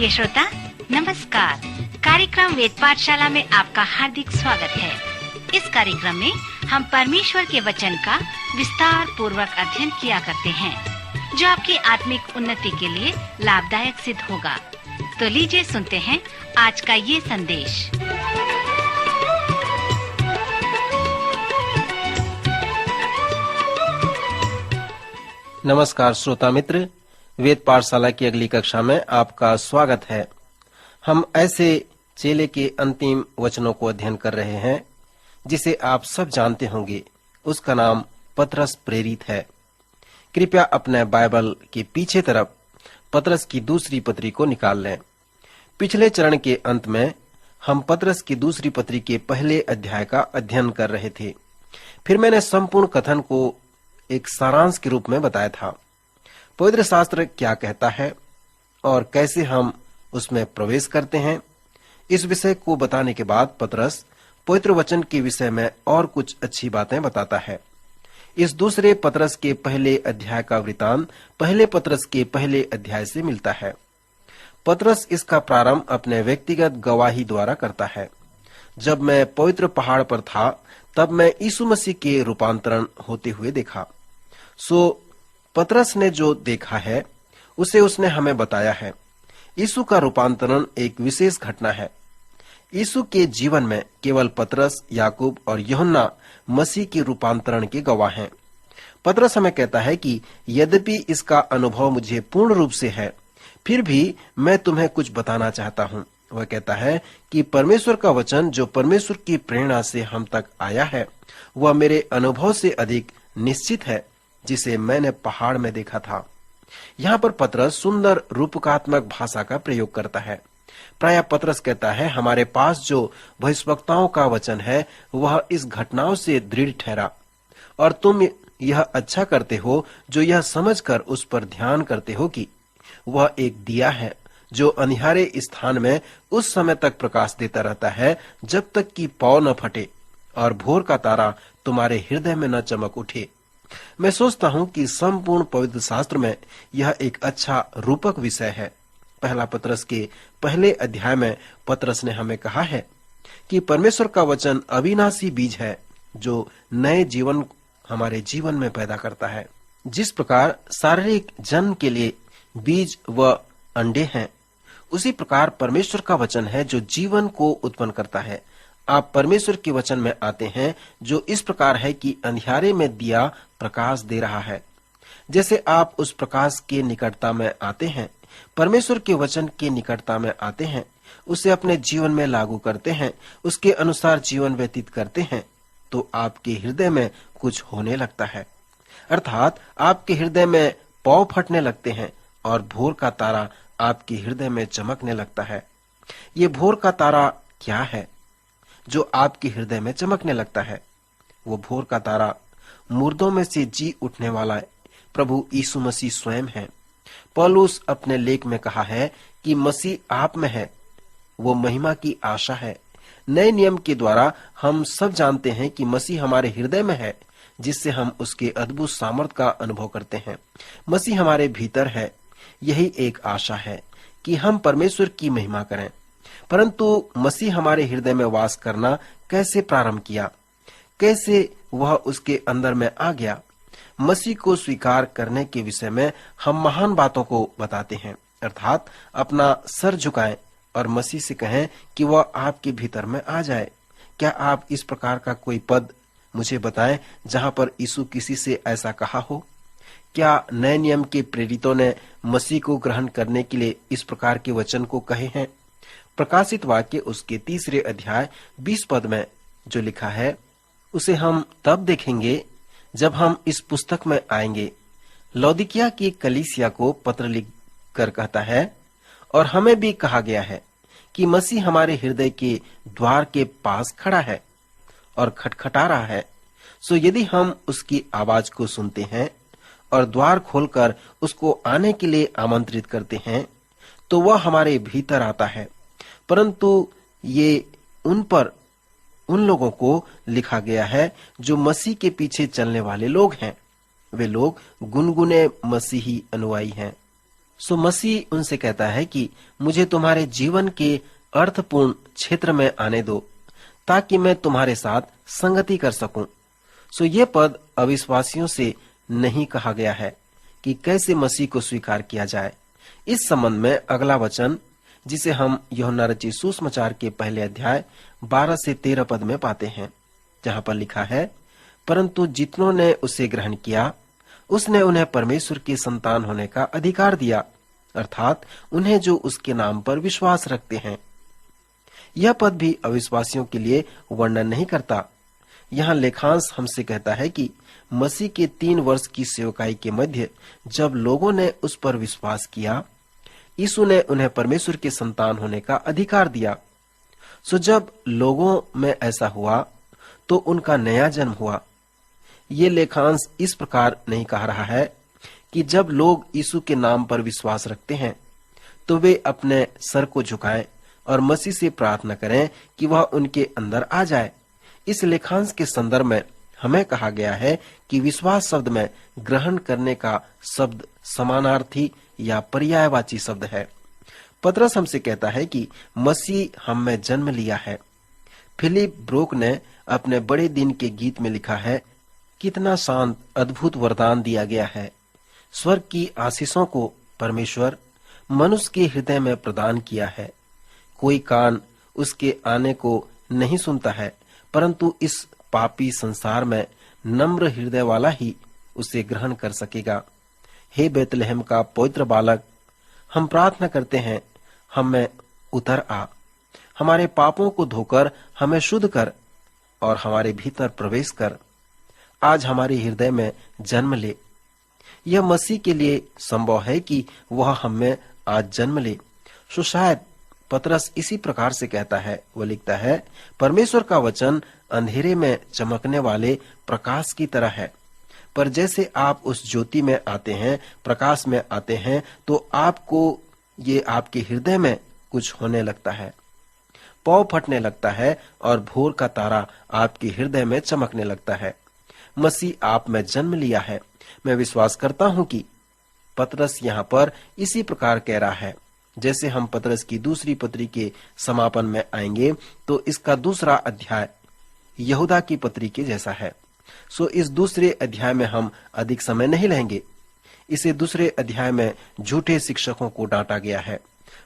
प्रिय श्रोता, नमस्कार। कार्यक्रम वेद पाठशाला में आपका हार्दिक स्वागत है। इस कार्यक्रम में हम परमेश्वर के वचन का विस्तार पूर्वक अध्ययन किया करते हैं, जो आपकी आत्मिक उन्नति के लिए लाभदायक सिद्ध होगा। तो लीजिए सुनते हैं आज का ये संदेश। नमस्कार श्रोता मित्र, वेद पाठशाला की अगली कक्षा में आपका स्वागत है। हम ऐसे चेले के अंतिम वचनों को अध्ययन कर रहे हैं जिसे आप सब जानते होंगे। उसका नाम पतरस प्रेरित है। कृपया अपने बाइबल के पीछे तरफ पतरस की दूसरी पत्री को निकाल लें। पिछले चरण के अंत में हम पतरस की दूसरी पत्री के पहले अध्याय का अध्ययन कर रहे थे। फिर मैंने संपूर्ण कथन को एक सारांश के रूप में बताया था। पवित्र शास्त्र क्या कहता है और कैसे हम उसमें प्रवेश करते हैं, इस विषय को बताने के बाद पतरस पवित्र वचन के विषय में और कुछ अच्छी बातें बताता है। इस दूसरे पतरस के पहले अध्याय का वृतांत पहले पतरस के पहले अध्याय से मिलता है। पतरस इसका प्रारंभ अपने व्यक्तिगत गवाही द्वारा करता है। जब मैं पवित्र पहाड़ पर था, तब मैं यीशु मसीह के रूपांतरण होते हुए देखा। सो पतरस ने जो देखा है उसे उसने हमें बताया है। यीशु का रूपांतरण एक विशेष घटना है। यीशु के जीवन में केवल पतरस, याकूब और यूहन्ना मसीह के रूपांतरण के गवाह हैं। पतरस हमें कहता है कि यद्यपि इसका अनुभव मुझे पूर्ण रूप से है, फिर भी मैं तुम्हें कुछ बताना चाहता हूँ। वह कहता है कि परमेश्वर का वचन जो परमेश्वर की प्रेरणा से हम तक आया है, वह मेरे अनुभव से अधिक निश्चित है जिसे मैंने पहाड़ में देखा था। यहाँ पर पतरस सुंदर रूपकात्मक भाषा का प्रयोग करता है। प्रायः पतरस कहता है, हमारे पास जो भविष्यवक्ताओं का वचन है वह इस घटनाओं से दृढ़ ठहरा, और तुम यह अच्छा करते हो जो यह समझकर उस पर ध्यान करते हो कि वह एक दिया है जो अंधियारे स्थान में उस समय तक प्रकाश देता रहता है जब तक कि पौ न फटे और भोर का तारा तुम्हारे हृदय में न चमक उठे। मैं सोचता हूँ कि संपूर्ण पवित्र शास्त्र में यह एक अच्छा रूपक विषय है। पहला पतरस के पहले अध्याय में पतरस ने हमें कहा है कि परमेश्वर का वचन अविनाशी बीज है जो नए जीवन हमारे जीवन में पैदा करता है। जिस प्रकार शारीरिक जन्म के लिए बीज व अंडे हैं, उसी प्रकार परमेश्वर का वचन है जो जीवन को उत्पन्न करता है। आप परमेश्वर के वचन में आते हैं जो इस प्रकार है कि अंधियारे में दिया प्रकाश दे रहा है। जैसे आप उस प्रकाश के निकटता में आते हैं, परमेश्वर के वचन के निकटता में आते हैं, उसे अपने जीवन में लागू करते हैं, उसके अनुसार जीवन व्यतीत करते हैं, तो आपके हृदय में कुछ होने लगता है। अर्थात आपके हृदय में पौ फटने लगते हैं और भोर का तारा आपके हृदय में चमकने लगता है। ये भोर का तारा क्या है जो आपके हृदय में चमकने लगता है? वो भोर का तारा मुर्दों में से जी उठने वाला प्रभु यीशु मसीह स्वयं है। पौलुस अपने लेख में कहा है कि मसीह आप में है, वो महिमा की आशा है। नए नियम के द्वारा हम सब जानते हैं कि मसीह हमारे हृदय में है, जिससे हम उसके अद्भुत सामर्थ का अनुभव करते हैं। मसीह हमारे भीतर है। यही एक आशा है कि हम परमेश्वर की महिमा करें। परंतु मसीह हमारे हृदय में वास करना कैसे प्रारंभ किया, कैसे वह उसके अंदर में आ गया? मसीह को स्वीकार करने के विषय में हम महान बातों को बताते हैं। अर्थात अपना सर झुकाएं और मसीह से कहें कि वह आपके भीतर में आ जाए। क्या आप इस प्रकार का कोई पद मुझे बताएं जहां पर यीशु किसी से ऐसा कहा हो? क्या नए नियम के प्रेरितों ने मसीह को ग्रहण करने के लिए इस प्रकार के वचन को कहे हैं? प्रकाशित वाक्य उसके 3 अध्याय 20 पद में जो लिखा है, उसे हम तब देखेंगे जब हम इस पुस्तक में आएंगे। लौदीकिया की कलीसिया को पत्र लिख कर कहता है, और हमें भी कहा गया है कि मसीह हमारे हृदय के द्वार के पास खड़ा है और खटखटा रहा है। सो यदि हम उसकी आवाज को सुनते हैं और द्वार खोलकर उसको आने के लिए आमंत्रित करते हैं, तो वह हमारे भीतर आता है। परंतु ये उन लोगों को लिखा गया है जो मसीह के पीछे चलने वाले लोग हैं। वे लोग गुनगुने मसीही अनुयायी हैं। सो मसीह उनसे कहता है कि मुझे तुम्हारे जीवन के अर्थपूर्ण क्षेत्र में आने दो ताकि मैं तुम्हारे साथ संगति कर सकूं। सो ये पद अविश्वासियों से नहीं कहा गया है कि कैसे मसीह को स्वीकार किया जाए। इस संबंध में अगला वचन जिसे हम यूहन्ना रचित सुसमाचार के पहले अध्याय 12 से 13 पद में पाते हैं, जहाँ पर लिखा है, परंतु जितनों ने उसे ग्रहण किया उसने उन्हें परमेश्वर की संतान होने का अधिकार दिया, अर्थात उन्हें जो उसके नाम पर विश्वास रखते हैं। यह पद भी अविश्वासियों के लिए वर्णन नहीं करता। यहाँ लेखांश हमसे कहता है कि मसीह के 3 वर्ष की सेवकाई के मध्य जब लोगों ने उस पर विश्वास किया, यीशु ने उन्हें परमेश्वर की संतान होने का अधिकार दिया। सो जब लोगों में ऐसा हुआ तो उनका नया जन्म हुआ। ये लेखांश इस प्रकार नहीं कह रहा है कि जब लोग यीशु के नाम पर विश्वास रखते हैं तो वे अपने सर को झुकाएं और मसीह से प्रार्थना करें कि वह उनके अंदर आ जाए। इस लेखांश के संदर्भ में हमें कहा गया है कि विश्वास शब्द में ग्रहण करने का शब्द समानार्थी या पर्यायवाची शब्द है। पतरस हमसे कहता है कि मसीह हम में जन्म लिया है। फिलिप ब्रोक ने अपने बड़े दिन के गीत में लिखा है, कितना शांत अद्भुत वरदान दिया गया है। स्वर्ग की आशीषों को परमेश्वर मनुष्य के हृदय में प्रदान किया है। कोई कान उसके आने को नहीं सुनता है, परंतु इस पापी संसार में नम्र हृदय वाला ही उसे ग्रहण कर सकेगा। हे बेतलहम का पवित्र बालक, हम प्रार्थना करते हैं, हम में उतर आ, हमारे पापों को धोकर हमें शुद्ध कर और हमारे भीतर प्रवेश कर। आज हमारे हृदय में जन्म ले। यह मसीह के लिए संभव है कि वह हम में आज जन्म ले। सो शायद पतरस इसी प्रकार से कहता है। वह लिखता है, परमेश्वर का वचन अंधेरे में चमकने वाले प्रकाश की तरह है, पर जैसे आप उस ज्योति में आते हैं, प्रकाश में आते हैं, तो आपको ये आपके हृदय में कुछ होने लगता है, पौ फटने लगता है और भोर का तारा आपके हृदय में चमकने लगता है। मसीह आप में जन्म लिया है। मैं विश्वास करता हूं कि पतरस यहाँ पर इसी प्रकार कह रहा है। जैसे हम पतरस की दूसरी पत्री के समापन में आएंगे तो इसका दूसरा अध्याय यहूदा की पत्री के जैसा है। सो इस दूसरे अध्याय में हम अधिक समय नहीं लेंगे। इसे दूसरे अध्याय में झूठे शिक्षकों को डांटा गया है,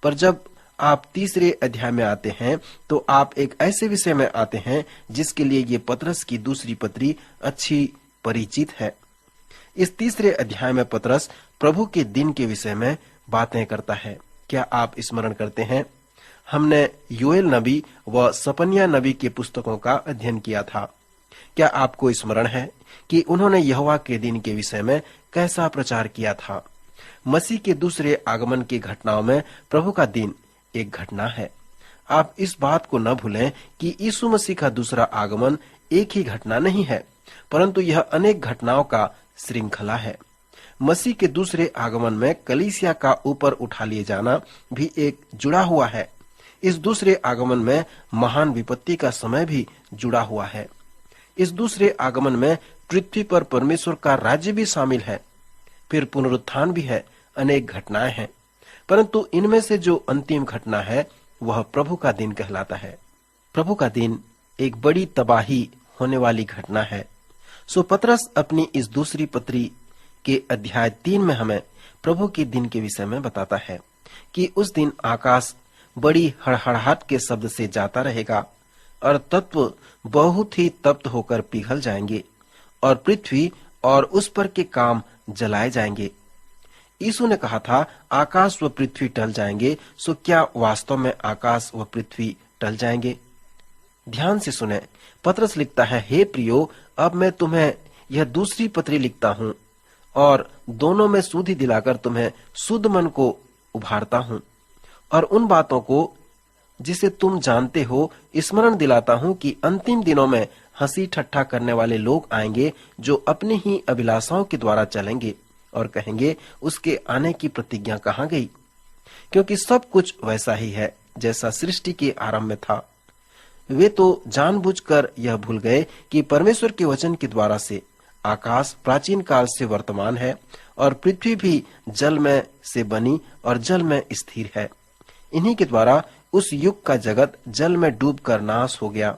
पर जब आप तीसरे अध्याय में आते हैं तो आप एक ऐसे विषय में आते हैं जिसके लिए ये पतरस की दूसरी पत्री अच्छी परिचित है। इस तीसरे अध्याय में पतरस प्रभु के दिन के विषय में बातें करता है। क्या आप स्मरण करते हैं? हमने योएल नबी व सपन्या नबी के पुस्तकों का अध्ययन किया था। क्या आपको स्मरण है कि उन्होंने यहोवा के दिन के विषय में कैसा प्रचार किया था? मसीह के दूसरे आगमन की घटनाओं में प्रभु का दिन एक घटना है। आप इस बात को न भूलें कि यीशु मसीह का दूसरा आगमन एक ही घटना नहीं है, परंतु यह अनेक घटनाओं का श्रृंखला है। मसीह के दूसरे आगमन में कलीसिया का ऊपर उठा लिए जाना भी एक जुड़ा हुआ है। इस दूसरे आगमन में महान विपत्ति का समय भी जुड़ा हुआ है। इस दूसरे आगमन में पृथ्वी पर परमेश्वर का राज्य भी शामिल है। फिर पुनरुत्थान भी है। अनेक घटनाएं हैं, परंतु इनमें से जो अंतिम घटना है वह प्रभु का दिन कहलाता है। प्रभु का दिन एक बड़ी तबाही होने वाली घटना है। सो पतरस अपनी इस दूसरी पत्री के अध्याय 3 में हमें प्रभु के दिन के विषय में बताता है कि उस दिन आकाश बड़ी हड़हड़ाहट के शब्द से जाता रहेगा और तत्व बहुत ही तप्त होकर पिघल जाएंगे और पृथ्वी और उस पर के काम जलाए जाएंगे। यीशु ने कहा था, आकाश व पृथ्वी टल जाएंगे। सो क्या वास्तव में आकाश व पृथ्वी टल जाएंगे? ध्यान से सुने। पतरस लिखता है, हे प्रियो, अब मैं तुम्हें यह दूसरी पत्री लिखता हूँ और दोनों में सुधि दिलाकर तुम्हें शुद्ध मन को उभारता हूँ और उन बातों को जिसे तुम जानते हो स्मरण दिलाता हूँ कि अंतिम दिनों में हंसी ठट्ठा करने वाले लोग आएंगे जो अपनी ही अभिलाषाओं के द्वारा चलेंगे और कहेंगे, उसके आने की प्रतिज्ञा कहाँ गई? क्योंकि सब कुछ वैसा ही है जैसा सृष्टि के आरंभ में था। वे तो जानबूझकर यह भूल गए कि परमेश्वर के वचन के द्वारा से आकाश प्राचीन काल से वर्तमान है और पृथ्वी भी जल में से बनी और जल में स्थिर है। इन्हीं के द्वारा उस युग का जगत जल में डूबकर नाश हो गया।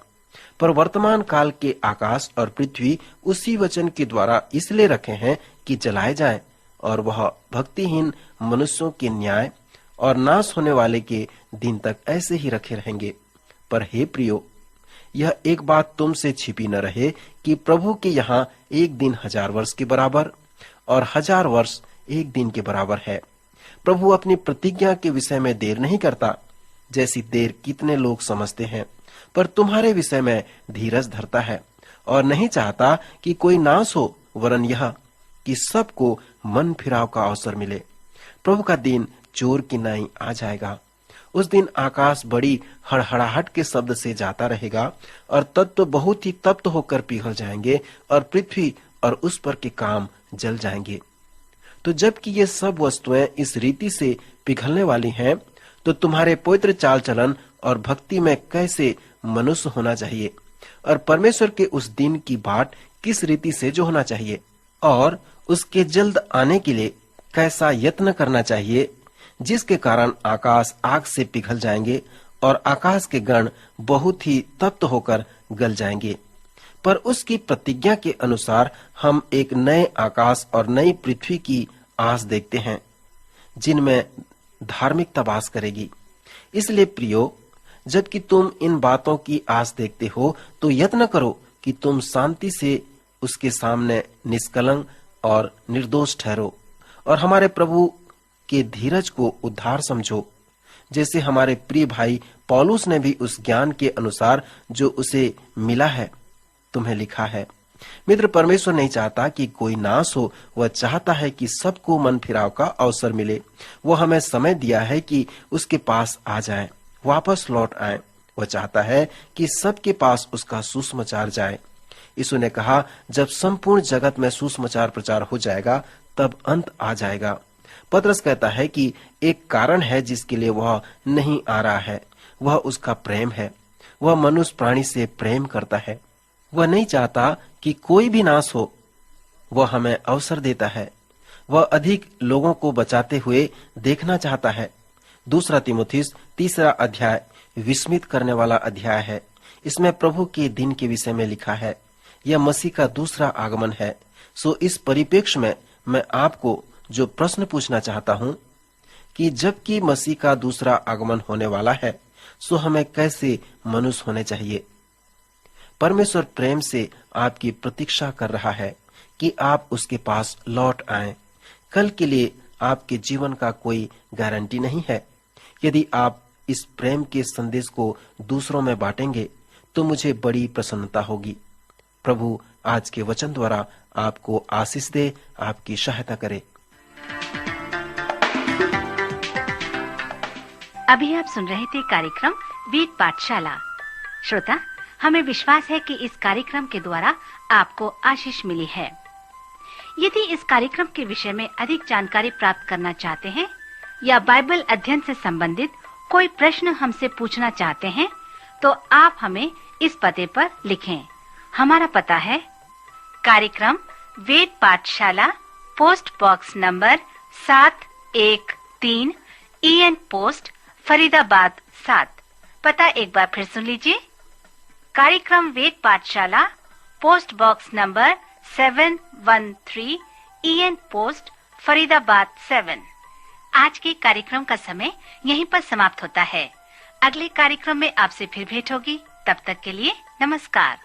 पर वर्तमान काल के आकाश और पृथ्वी उसी वचन के द्वारा इसलिए रखे हैं कि जलाए जाएं, और वह भक्तिहीन मनुष्यों के न्याय और नाश होने वाले के दिन तक ऐसे ही रखे रहेंगे। पर हे प्रियो, यह एक बात तुमसे छिपी न रहे कि प्रभु के यहाँ एक दिन 1000 वर्ष के बराबर और 1000 वर्ष एक दिन के बराबर है। प्रभु अपनी प्रतिज्ञा के विषय में देर नहीं करता, जैसी देर कितने लोग समझते हैं, पर तुम्हारे विषय में धीरज धरता है और नहीं चाहता कि कोई नाश हो, वरन यह कि सबको मन फिराव का अवसर मिले। प्रभु का दिन चोर की नाई आ जाएगा। उस दिन आकाश बड़ी हड़हड़ाहट के शब्द से जाता रहेगा और तत्व बहुत ही तप्त होकर पिघल जाएंगे और पृथ्वी और उस पर के काम जल जाएंगे। तो जबकि ये सब वस्तुएं इस रीति से पिघलने वाली हैं, तो तुम्हारे पवित्र चाल चलन और भक्ति में कैसे मनुष्य होना चाहिए और परमेश्वर के उस दिन की बाट किस रीति से जो होना चाहिए और उसके जल्द आने के लिए कैसा यत्न करना चाहिए, जिसके कारण आकाश आग से पिघल जाएंगे और आकाश के गण बहुत ही तप्त होकर गल जाएंगे। पर उसकी प्रतिज्ञा के अनुसार हम एक नए आकाश और नई पृथ्वी की आस देखते हैं, जिनमें धार्मिकता वास करेगी। इसलिए प्रियो, जबकि तुम इन बातों की आस देखते हो, तो यत्न करो कि तुम शांति से उसके सामने निष्कलंक और निर्दोष ठहरो और हमारे प्रभु के धीरज को उद्धार समझो, जैसे हमारे प्रिय भाई पौलुस ने भी उस ज्ञान के अनुसार जो उसे मिला है तुम्हें लिखा है। मित्र, परमेश्वर नहीं चाहता कि कोई नाश हो, वह चाहता है कि सबको मन फिराव का अवसर मिले। वो हमें समय दिया है कि उसके पास आ जाएं, वापस लौट आएं। वह चाहता है कि सबके पास उसका सुसमाचार जाए। यीशु ने कहा, जब संपूर्ण जगत में सुसमाचार प्रचार हो जाएगा, तब अंत आ जाएगा। पतरस कहता है कि एक कारण है जिसके लिए वह नहीं आ रहा है, वह उसका प्रेम है। वह मनुष्य प्राणी से प्रेम करता है। वह नहीं चाहता कि कोई भी नाश हो। वह हमें अवसर देता है। वह अधिक लोगों को बचाते हुए देखना चाहता है। 2 तीमुथियुस 3 अध्याय विस्मित करने वाला अध्याय है। इसमें प्रभु के दिन के विषय में लिखा है। यह मसीह का दूसरा आगमन है। सो इस परिप्रेक्ष्य में मैं आपको जो प्रश्न पूछना चाहता हूं कि जबकि मसीह का दूसरा आगमन होने वाला है, सो हमें कैसे मनुष्य होने चाहिए। परमेश्वर प्रेम से आपकी प्रतीक्षा कर रहा है कि आप उसके पास लौट आएं। कल के लिए आपके जीवन का कोई गारंटी नहीं है। यदि आप इस प्रेम के संदेश को दूसरों में बांटेंगे, तो मुझे बड़ी प्रसन्नता होगी। प्रभु आज के वचन द्वारा आपको आशीष दे, आपकी सहायता करे। अभी आप सुन रहे थे कार्यक्रम वेद पाठशाला। श्रोता, हमें विश्वास है कि इस कार्यक्रम के द्वारा आपको आशीष मिली है। यदि इस कार्यक्रम के विषय में अधिक जानकारी प्राप्त करना चाहते हैं या बाइबल अध्ययन से संबंधित कोई प्रश्न हमसे पूछना चाहते हैं, तो आप हमें इस पते पर लिखें। हमारा पता है कार्यक्रम वेद पाठशाला, post box number 713, EN post, Faridabad 7। पता एक बार फिर सुन लीजिए। कार्यक्रम वेद पाठशाला, post box number 713, EN post, Faridabad 7। आज के कार्यक्रम का समय यहीं पर समाप्त होता है। अगले कार्यक्रम में आपसे फिर भेंट होगी। तब तक के लिए नमस्कार।